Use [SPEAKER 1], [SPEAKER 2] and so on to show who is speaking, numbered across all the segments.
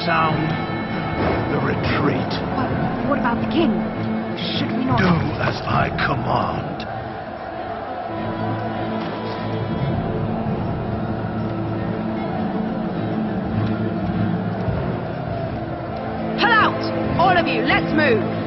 [SPEAKER 1] sound the retreat.
[SPEAKER 2] But what about the king? Should we not...
[SPEAKER 1] Do as I command.
[SPEAKER 2] Pull out! All of you, let's move!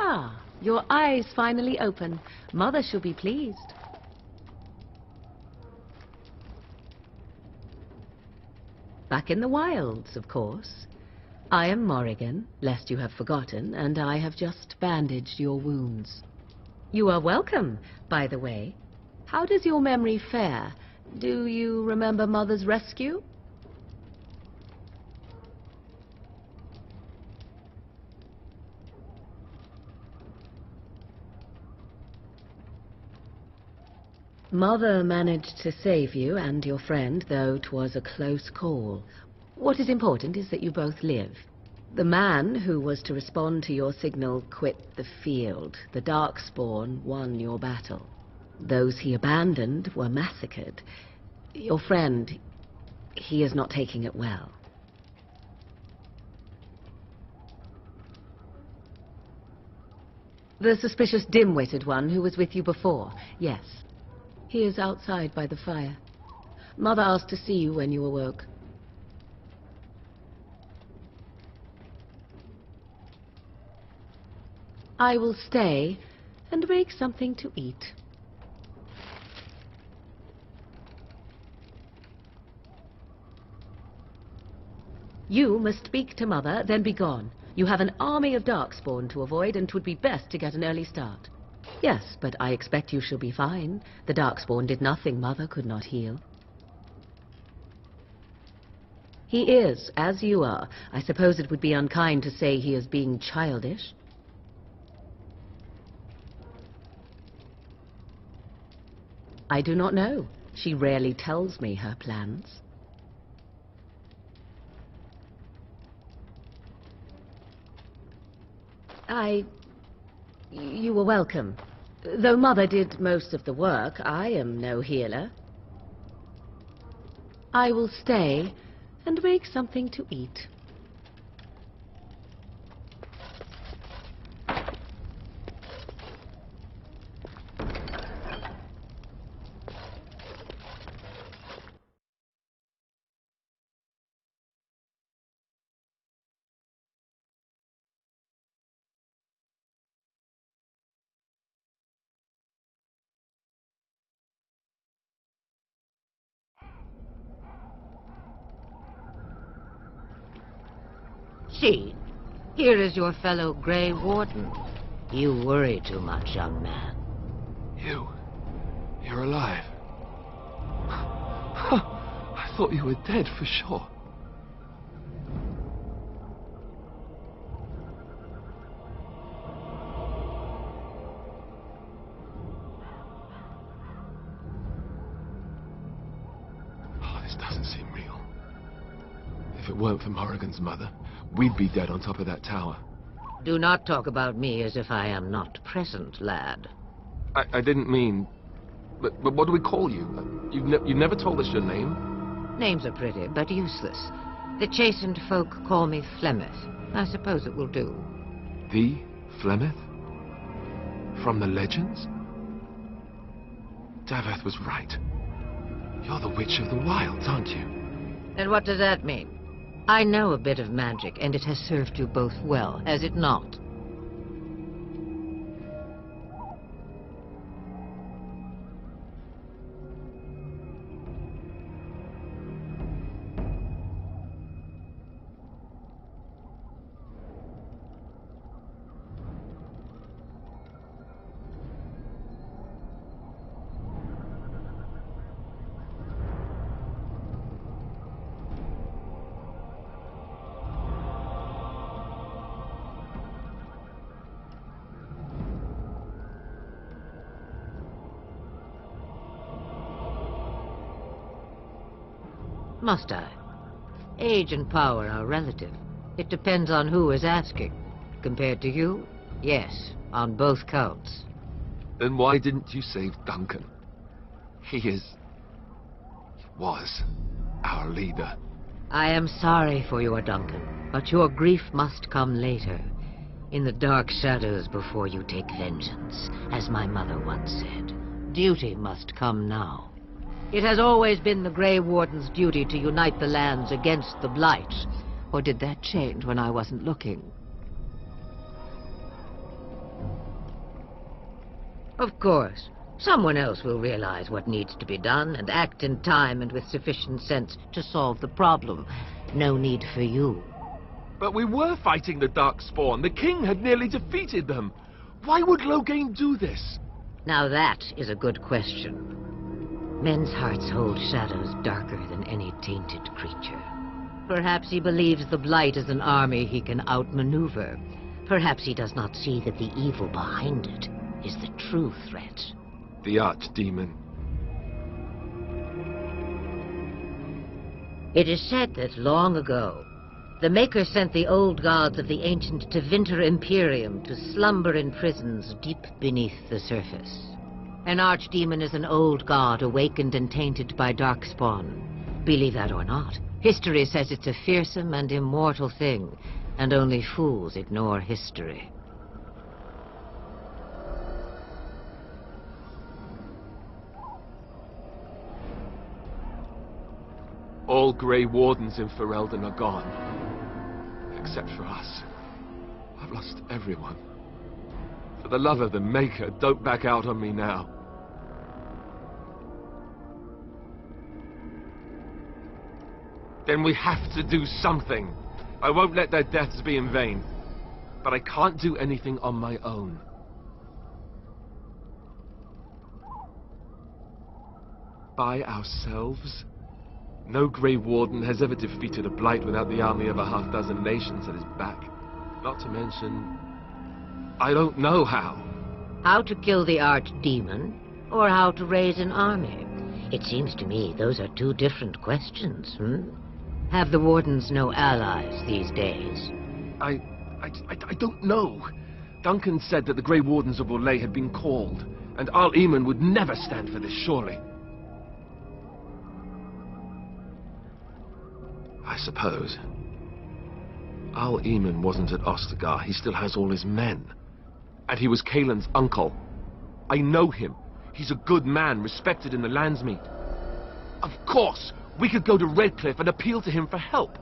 [SPEAKER 3] Ah, your eyes finally open. Mother shall be pleased. Back in the wilds, of course. I am Morrigan, lest you have forgotten, and I have just bandaged your wounds. You are welcome, by the way. How does your memory fare? Do you remember Mother's rescue? Mother managed to save you and your friend, though 'twas a close call. What is important is that you both live. The man who was to respond to your signal quit the field. The Darkspawn won your battle. Those he abandoned were massacred. Your friend, he is not taking it well. The suspicious dim-witted one who was with you before, yes. He is outside by the fire. Mother asked to see you when you awoke. I will stay and make something to eat. You must speak to Mother, then be gone. You have an army of Darkspawn to avoid, and 'twould be best to get an early start. Yes, but I expect you shall be fine. The Darkspawn did nothing Mother could not heal. He is, as you are. I suppose it would be unkind to say he is being childish. I do not know. She rarely tells me her plans. You were welcome. Though Mother did most of the work, I am no healer. I will stay and make something to eat.
[SPEAKER 4] See, here is your fellow Grey Warden. You worry too much, young man.
[SPEAKER 5] You're alive. I thought you were dead for sure. Oh, this doesn't seem real. If it weren't for Morrigan's mother, we'd be dead on top of that tower.
[SPEAKER 4] Do not talk about me as if I am not present, lad.
[SPEAKER 5] I didn't mean... But what do we call you? You've never told us your name?
[SPEAKER 4] Names are pretty, but useless. The chastened folk call me Flemeth. I suppose it will do.
[SPEAKER 5] The Flemeth? From the legends? Daveth was right. You're the Witch of the Wilds, aren't you?
[SPEAKER 4] And what does that mean? I know a bit of magic, and it has served you both well, has it not? Must I? Age and power are relative. It depends on who is asking. Compared to you, yes, on both counts.
[SPEAKER 5] Then why didn't you save Duncan? He was our leader.
[SPEAKER 4] I am sorry for your Duncan, but your grief must come later. In the dark shadows before you take vengeance, as my mother once said. Duty must come now. It has always been the Grey Warden's duty to unite the lands against the Blight. Or did that change when I wasn't looking? Of course. Someone else will realize what needs to be done and act in time and with sufficient sense to solve the problem. No need for you.
[SPEAKER 5] But we were fighting the Darkspawn. The king had nearly defeated them. Why would Loghain do this?
[SPEAKER 4] Now that is a good question. Men's hearts hold shadows darker than any tainted creature. Perhaps he believes the Blight is an army he can outmaneuver. Perhaps he does not see that the evil behind it is the true threat.
[SPEAKER 5] The Archdemon.
[SPEAKER 4] It is said that long ago, the Maker sent the old gods of the ancient Tevinter Imperium to slumber in prisons deep beneath the surface. An archdemon is an old god awakened and tainted by Darkspawn. Believe that or not, history says it's a fearsome and immortal thing, and only fools ignore history.
[SPEAKER 5] All Grey Wardens in Ferelden are gone. Except for us. I've lost everyone. For the love of the Maker, don't back out on me now. Then we have to do something. I won't let their deaths be in vain. But I can't do anything on my own. By ourselves? No Grey Warden has ever defeated a Blight without the army of a half-dozen nations at his back. Not to mention... I don't know how.
[SPEAKER 4] How to kill the Archdemon, or how to raise an army? It seems to me those are two different questions, Have the Wardens no allies these days?
[SPEAKER 5] I don't know. Duncan said that the Grey Wardens of Orlais had been called, and Arl Eamon would never stand for this, surely. I suppose. Al Eamon wasn't at Ostagar. He still has all his men. And he was Kaelin's uncle. I know him. He's a good man, respected in the Landsmeet. Of course, we could go to Redcliffe and appeal to him for help.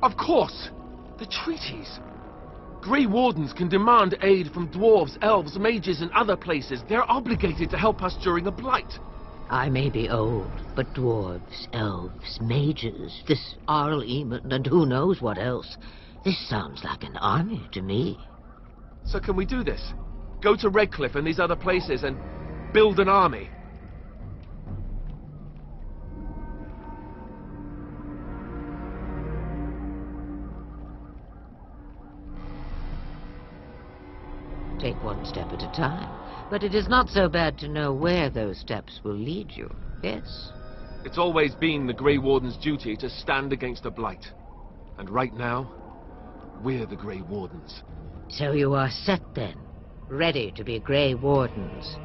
[SPEAKER 5] Of course! The treaties! Grey Wardens can demand aid from dwarves, elves, mages, and other places. They're obligated to help us during a blight.
[SPEAKER 4] I may be old, but dwarves, elves, mages, this Arl Eamon, and who knows what else. This sounds like an army to me.
[SPEAKER 5] So can we do this? Go to Redcliffe and these other places and build an army?
[SPEAKER 4] Take one step at a time. But it is not so bad to know where those steps will lead you, yes?
[SPEAKER 5] It's always been the Grey Warden's duty to stand against a blight. And right now, we're the Grey Wardens.
[SPEAKER 4] So you are set then, ready to be Grey Wardens.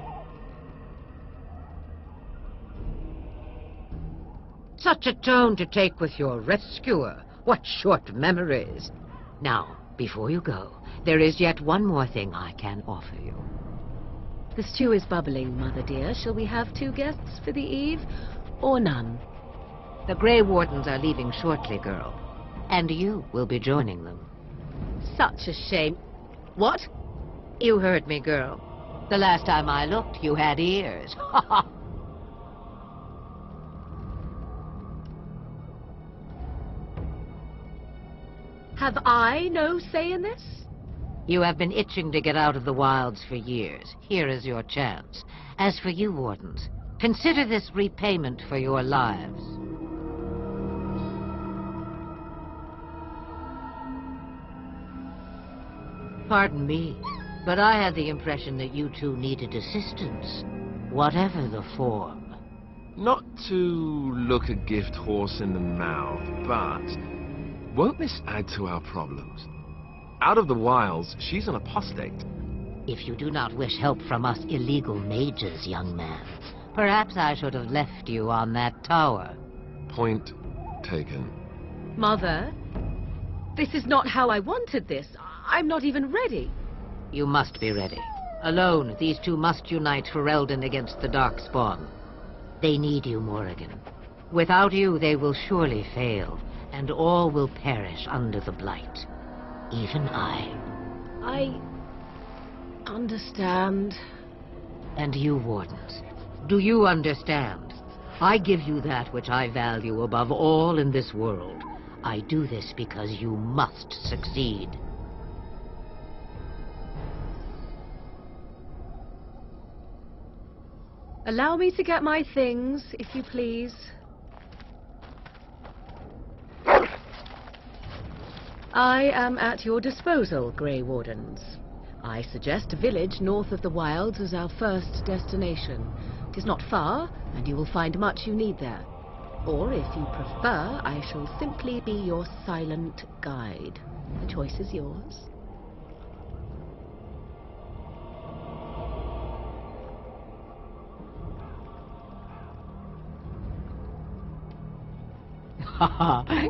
[SPEAKER 4] Such a tone to take with your rescuer. What short memories. Now, before you go, there is yet one more thing I can offer you.
[SPEAKER 3] The stew is bubbling, Mother dear. Shall we have 2 guests for the eve, or none?
[SPEAKER 4] The Grey Wardens are leaving shortly, girl. And you will be joining them.
[SPEAKER 3] Such a shame. What?
[SPEAKER 4] You heard me, girl. The last time I looked, you had ears.
[SPEAKER 3] Have I no say in this?
[SPEAKER 4] You have been itching to get out of the wilds for years. Here is your chance. As for you, Wardens, consider this repayment for your lives. Pardon me, but I had the impression that you two needed assistance, whatever the form.
[SPEAKER 5] Not to look a gift horse in the mouth, but won't this add to our problems? Out of the wilds, she's an apostate.
[SPEAKER 4] If you do not wish help from us illegal mages, young man, perhaps I should have left you on that tower.
[SPEAKER 5] Point taken.
[SPEAKER 3] Mother, this is not how I wanted this. I'm not even ready.
[SPEAKER 4] You must be ready. Alone, these two must unite Ferelden against the Darkspawn. They need you, Morrigan. Without you, they will surely fail, and all will perish under the Blight. Even I
[SPEAKER 3] understand.
[SPEAKER 4] And you, Wardens, do you understand? I give you that which I value above all in this world. I do this because you must succeed.
[SPEAKER 3] Allow me to get my things, if you please. I am at your disposal, Grey Wardens. I suggest a village north of the wilds as our first destination. It is not far, and you will find much you need there. Or, if you prefer, I shall simply be your silent guide. The choice is yours.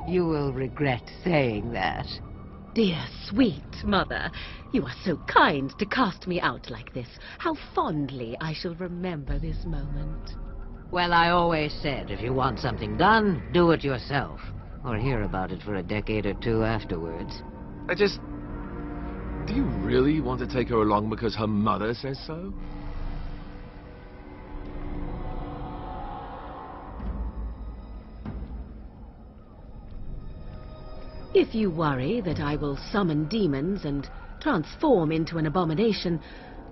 [SPEAKER 4] You will regret saying that.
[SPEAKER 3] Dear, sweet mother, you are so kind to cast me out like this. How fondly I shall remember this moment.
[SPEAKER 4] Well, I always said, if you want something done, do it yourself. Or hear about it for a decade or two afterwards.
[SPEAKER 5] Do you really want to take her along because her mother says so?
[SPEAKER 3] If you worry that I will summon demons and transform into an abomination,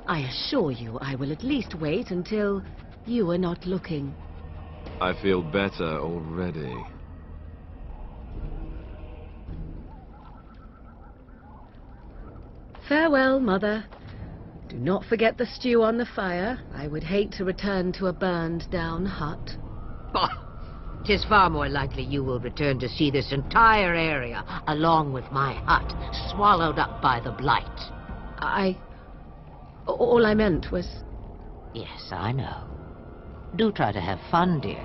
[SPEAKER 3] I assure you I will at least wait until you are not looking.
[SPEAKER 5] I feel better already.
[SPEAKER 3] Farewell, Mother. Do not forget the stew on the fire. I would hate to return to a burned-down hut.
[SPEAKER 4] 'Tis far more likely you will return to see this entire area, along with my hut, swallowed up by the blight.
[SPEAKER 3] All I meant was...
[SPEAKER 4] Yes, I know. Do try to have fun, dear.